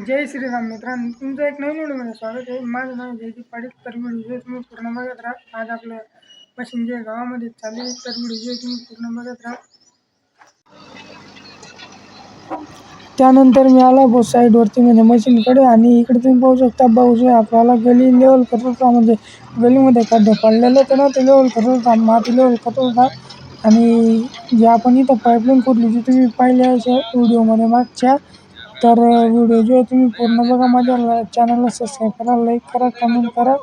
जय श्रीराम मित्रांनो, तुमचं एक नवीन व्हिडिओमध्ये स्वागत आहे. माझं नाव जयदीप पाटील. तर व्हिडिओ तुम्ही पूर्ण बघत राहा. आज आपल्या मशीन जे गावामध्ये चालू आहे, तर व्हिडिओ तुम्ही पूर्ण बघत राहा. त्यानंतर मी आला बस साईडवरती म्हणजे मशीनकडे, आणि इकडे तुम्ही पाहू शकता भाऊ आपल्याला गली लेवल करत होता. म्हणजे गलीमध्ये खड्डे पडलेले होते ना, ते लेवल करत होता, माती लेवल करत होता. आणि जे आपण इथं पाईपलाईन खोदली जी तुम्ही पाहिल्या व्हिडिओमध्ये मागच्या, तर व्हिडिओ जो तुम्ही पूर्ण बघा. माझ्या चॅनलला सबस्क्राईब करा, लाईक करा, कमेंट करा.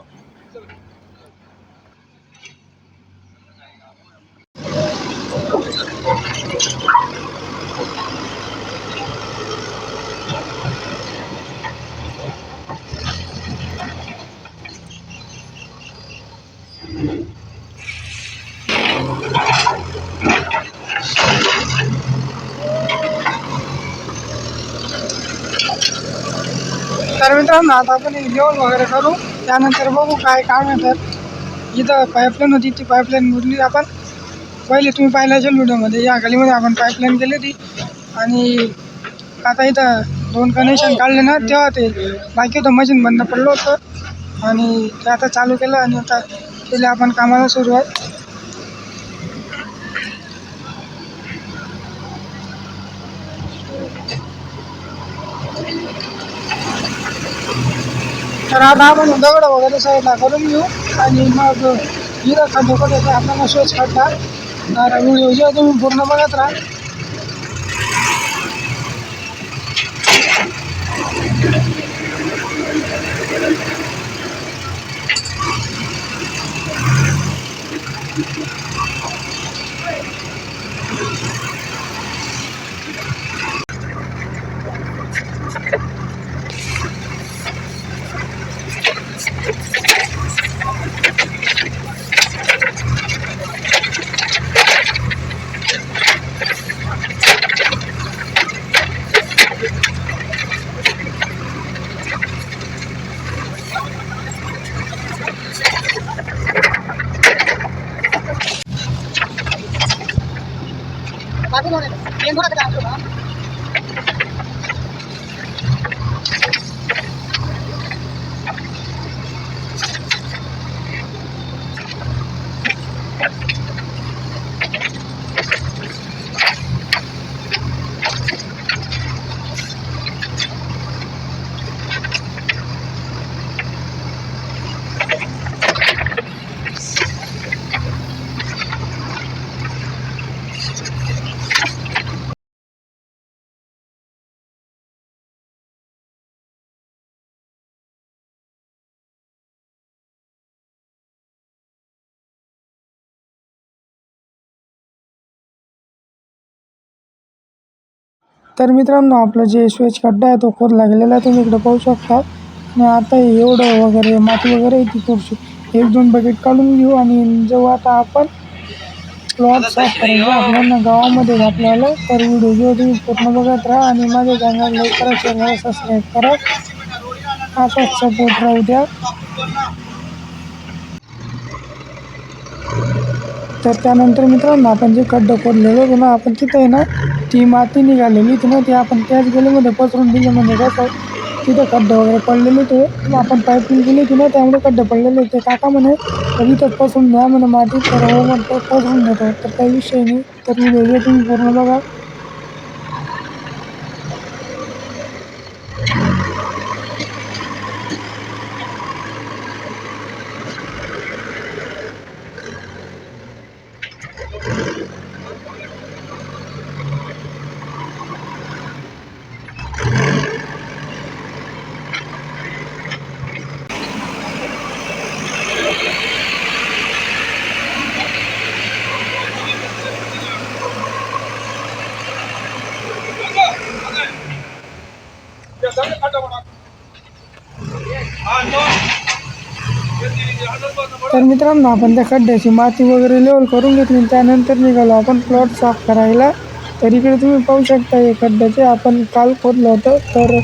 तर मित्रांनो, आता आपण जेवण वगैरे करू, त्यानंतर बघू काय काम आहे. तर इथं पाईपलाईन होती, ती पाईपलाईन मुरली. आपण पहिले तुम्ही पाहिलं असेल व्हिडिओमध्ये, या गलीमध्ये आपण पाईपलाईन केली ती. आणि आता इथं 2 कनेक्शन काढले ना, तेव्हा ते बाकी होतं मशीन बंद पडलं होतं, आणि ते आता चालू केलं. आणि आता केले आपण कामाला सुरुवात. तर आता आपण दगड वगैरे साईडला करून घेऊ, आणि मग इथं खड्डे पडले आपल्याला शोच काढला. तर व्हिडिओ जे तुम्ही पूर्ण बघत राहा. तर मित्रांनो, आपलं जे स्वेच खड्डा आहे तो खोदला गेलेला आहे, तुम्ही इकडे पाहू शकता. आणि आता एवढं वगैरे माती वगैरे ती थोडीशी 1-2 बकेट काढून घेऊ. आणि जेव्हा आता आपण प्लॉट साफ करायचं आपल्याला गावामध्ये आपल्याला, तर व्हिडिओ जो तुम्ही पूर्ण बघत राहा. आणि माझ्या चॅनल लाईक करा, शेअर करा, सबस्क्राईब करा. असाच सपोर्ट राहू द्या. तर त्यानंतर मित्रांनो, आपण जे खड्डं खोदलेलं होतं ना, आपण तिथं आहे ना, ती माती निघालेली होती ना, ती आपण त्याच गलीमध्ये पसरून दिली. म्हणजे कसं तिथं खड्डे वगैरे पडलेले होते, आपण पाईपिंग केली होती ना, त्यामुळे खड्डे पडलेले होते. काका म्हणे तर इथंच पसरून द्या म्हणे माती, तर हो म्हणतो पसरून देतो. तर काही विषय नाही. तर व्हिडिओ तुम्ही पूर्ण बघा. तर मित्रांनो, आपण त्या खड्ड्याची माती वगैरे लेवल करून घेतली. त्यानंतर निघालो आपण प्लॉट साफ करायला. तर इकडे तुम्ही पाहू शकता हे खड्ड्याचे आपण काल खोदलं होतं. तर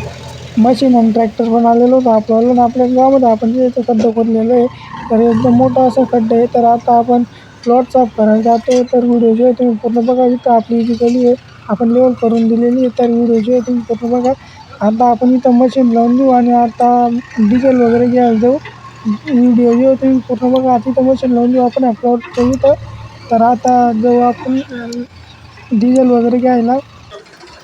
मशीन आणि ट्रॅक्टर पण आलेलं होतं आपल्याला. आपल्या गावामध्ये आपण जे इथं खड्डं खोदलेलं आहे, तर एकदम मोठं असं खड्डं आहे. तर आता आपण प्लॉट साफ करायला जातो. तर व्हिडिओ जे आहे तुम्ही पूर्ण बघा. इथं आपली जी गली आहे आपण लेवल करून दिलेली आहे. तर व्हिडिओ जे आहे तुम्ही पूर्ण बघा. आता आपण इथं मशीन लावून देऊ आणि आता डिझेल वगैरे घ्यायला जाऊ. व्हिडिओ जो तुम्ही पूर्ण बघा. आता इथं मशीन लावून देऊ आपण आपल्यावर इथं. तर आता जाऊ आपण डिझेल वगैरे घ्यायला.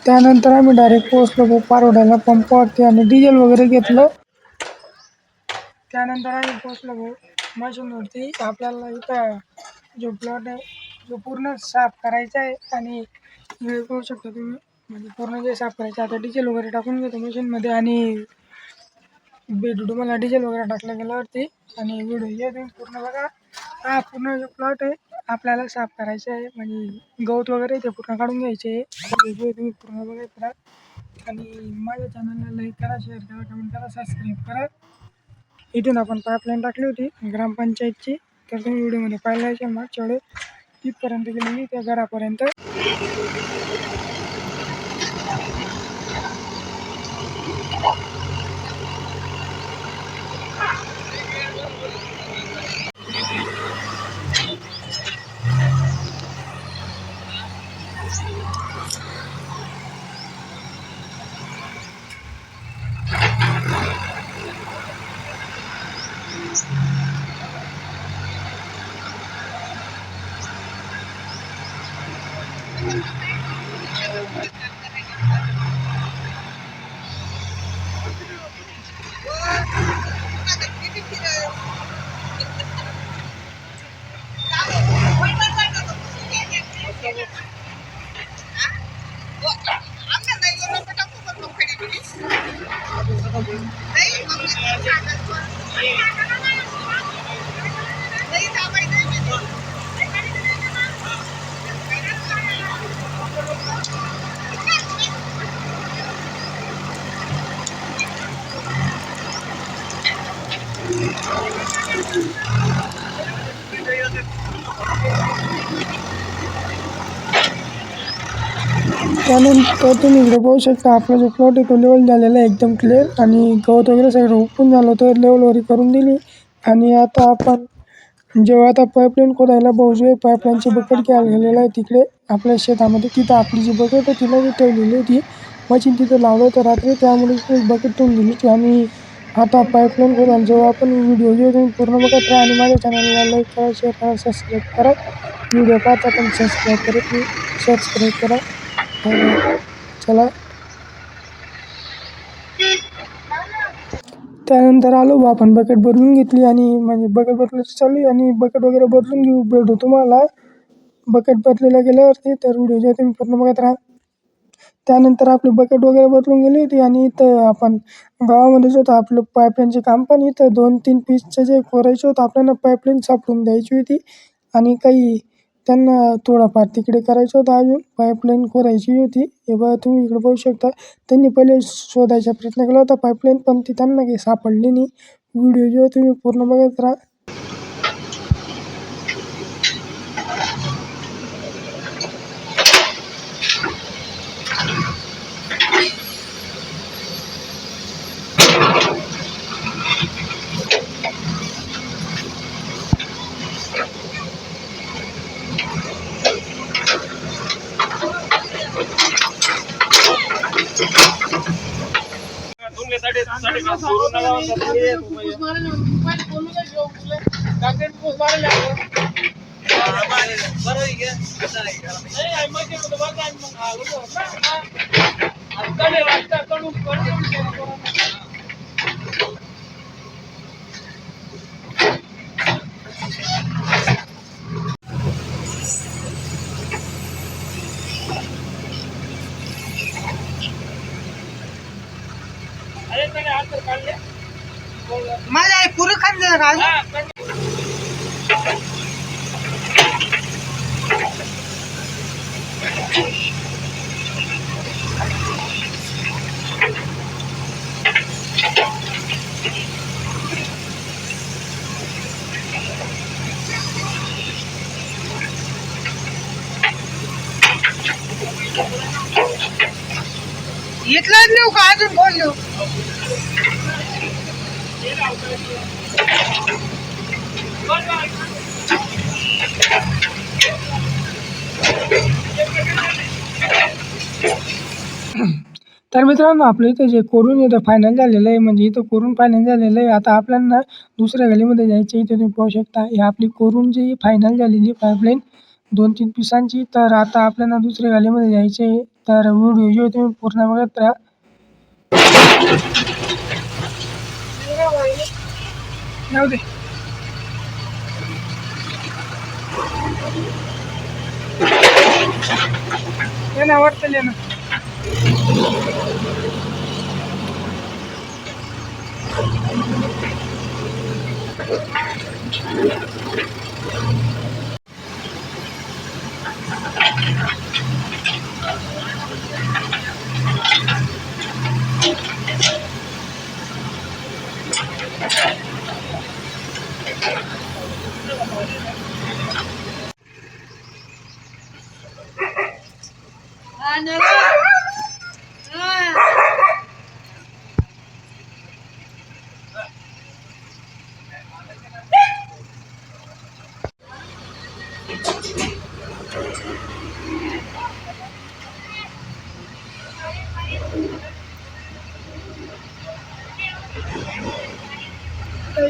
त्यानंतर आम्ही डायरेक्ट पोहोचलो पारोड्याला पंपावरती आणि डिझेल वगैरे घेतलं. त्यानंतर आम्ही पोहोचलो मशीनवरती. आपल्याला इथं जो प्लॉट आहे जो पूर्ण साफ करायचा आहे आणि वेळ पाहू शकता तुम्ही. म्हणजे पूर्ण जे साफ करायचं आता डिझेल वगैरे टाकून घेतो मशीनमध्ये आणि भेटू तुम्हाला डिझेल वगैरे टाकलं गेल्यावरती. आणि व्हिडिओ जे तुम्ही पूर्ण बघा. हा पूर्ण जो प्लॉट आहे आपल्याला साफ करायचा आहे. म्हणजे गवत वगैरे ते पूर्ण काढून घ्यायचे आहे. व्हिडिओ तुम्ही पूर्ण बघायचं आणि माझ्या चॅनलला लाईक करा, शेअर करा, कमेंट करा, सबस्क्राईब करा. इथून आपण पाईपलाईन टाकली होती ग्रामपंचायतची. तर तुम्ही व्हिडिओमध्ये पाहिलं मागच्या वेळेस तिथपर्यंत गेलेली त्या घरापर्यंत. त्यानंतर तुम्ही इकडे पाहू शकता आपला जो प्लॉट आहे तो लेवल झालेला आहे एकदम क्लिअर. आणि गवत वगैरे सगळं उपटून झालं तर लेवल वगैरे करून दिली. आणि आता आपण जेव्हा आता पाईपलाईन खोदायला भाऊजी पाईपलाईनची बकेट घ्यायला गेलेला आहे तिकडे आपल्या शेतामध्ये. तिथं आपली जी बकेट आहे तिला ठेवलेली होती. मशीन तिथं लावलं होतं रात्री, त्यामुळे बकेट ठेवून दिली होती. आणि आता पाईपलाईन खोदायला जेव्हा आपण व्हिडिओ जे तुम्ही पूर्ण बघत राहा आणि माझ्या चॅनलला लाईक करा, शेअर करा, सबस्क्राईब करा. व्हिडिओ पाहता पण सबस्क्राईब करा. चला त्यानंतर आलो आपण बकेट बदलून घेतली आणि म्हणजे बकेट बदलायची चालू आहे आणि बकेट वगैरे बदलून घेऊ. भेटू तुम्हाला बकेट बदलायला गेल्यावरती. तर व्हिडिओ जे तुम्ही पूर्ण बघत राहा. त्यानंतर आपली बकेट वगैरे बदलून गेली होती आणि इथं आपण गावामध्येच होतं आपलं पाईपलाईनचे काम. पण इथं 2-3 पीसचं जे करायचं होतं आपल्याला पाईपलाईन सापडून द्यायची होती. आणि काही त्यांना थोडंफार तिकडे करायचं होतं, अजून पाईपलाईन खोदायची होती. हे बघा तुम्ही इकडे पाहू शकता. त्यांनी पहिले शोधायचा प्रयत्न केला होता पाईपलाईन, पण ती त्यांना काही सापडली नाही. व्हिडिओ जो तुम्ही पूर्ण बघत राहा. माझ्या पुरं खाल्लं का? इथलाच नेऊ का अजून कोण नेऊ? तर मित्रांनो आपलं इथं जे कोरून इथं फायनल झालेलं आहे, म्हणजे इथं कोरून फायनल झालेलं आहे. आता आपल्याला दुसऱ्या गल्लीमध्ये जायचं. इथे तुम्ही पाहू शकता ही आपली कोरून जी फायनल झालेली पाईपलाईन 2-3 पिसांची. तर आता आपल्याला दुसऱ्या गल्लीमध्ये जायचं आहे. तर व्हिडिओ जो तुम्ही पूर्ण बघत राहा. जाऊ दे. ये ना वाटतं ये ना.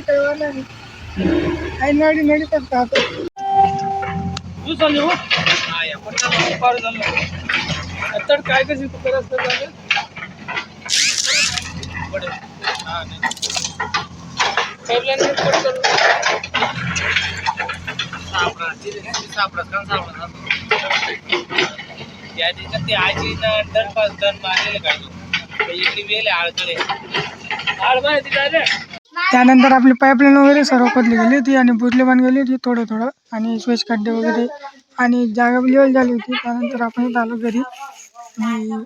काही वाला नाही. काही नडी नडी करतात. तर काय कशी करत त्यानंतर आपली पाईपलाईन वगैरे सर्व खोदली गेली होती आणि बुजली पण गेली होती थोडं थोडं, आणि स्विच खड्डे वगैरे आणि जागा लेवल झाली होती. त्यानंतर आपण इथं आलो घरी आणि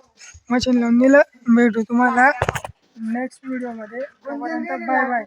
मशीन लावून दिलं. भेटू तुम्हाला नेक्स्ट व्हिडिओमध्ये. तोपर्यंत बाय बाय.